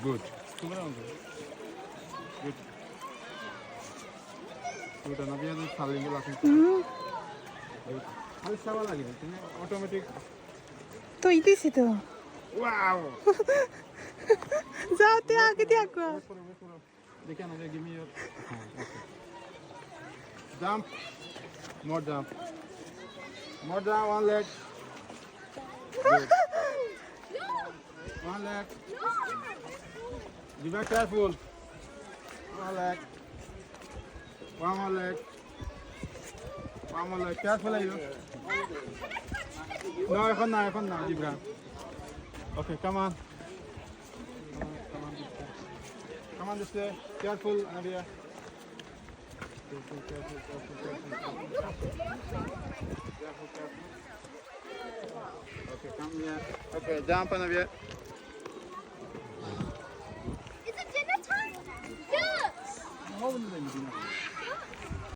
Good. Good. Good. Now we are just following the last one. Good. How is Sawa lagi? Automatic. তো ইতিছি তো Wow. যাও তে আগে দেখো They can give me your. Okay. Jump. More jump. More jump. One leg. Good. One leg. Be very careful. One leg. One more leg. One more leg. Careful, you. No, এখন না, Gibran. Okay, come on. Come on this way. Careful, Nadia. Careful. Okay, come here. Okay, jump, Nadia. Is it dinner time? Yes! How old are you?